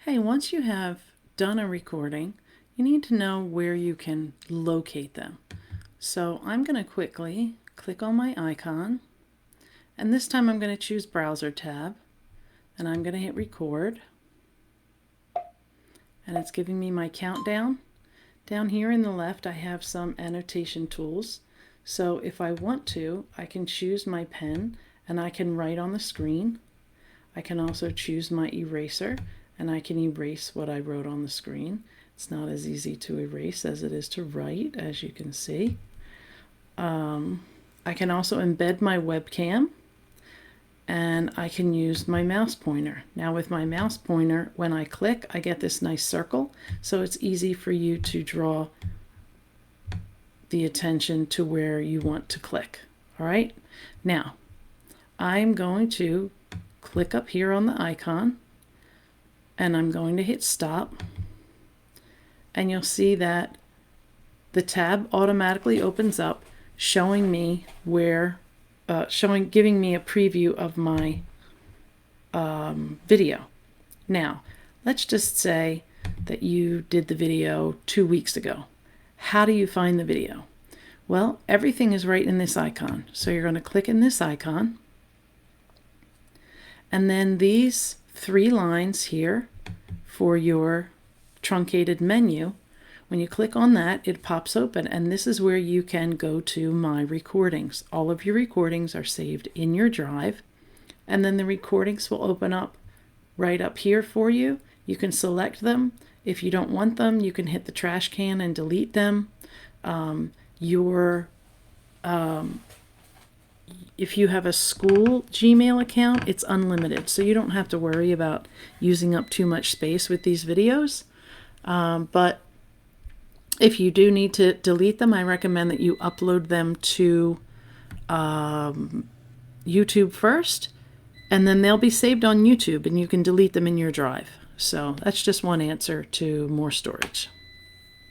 Hey, once you have done a recording, you need to know where you can locate them. So I'm going to quickly click on my icon, and this time I'm going to choose Browser tab, and I'm going to hit record, and it's giving me my countdown. Down here in the left I have some annotation tools. So if I want to, I can choose my pen and I can write on the screen. I can also choose my eraser and I can erase what I wrote on the screen. It's not as easy to erase as it is to write, as you can see. I can also embed my webcam, and I can use my mouse pointer. Now with my mouse pointer, when I click, I get this nice circle, so it's easy for you to draw the attention to where you want to click. All right, now I'm going to click up here on the icon, and I'm going to hit stop, and you'll see that the tab automatically opens up, showing me where, giving me a preview of my video. Now, let's just say that you did the video 2 weeks ago. How do you find the video? Well, everything is right in this icon. So you're going to click in this icon, and then these 3 lines here for your truncated menu, when you click on that, it pops open, and this is where you can go to my recordings. All of your recordings are saved in your drive, and then the recordings will open up right up here for you. You can select them. If you don't want them, you can hit the trash can and delete them. If you have a school Gmail account, it's unlimited, so you don't have to worry about using up too much space with these videos. But if you do need to delete them, I recommend that you upload them to YouTube first, and then they'll be saved on YouTube, and you can delete them in your drive. So that's just one answer to more storage.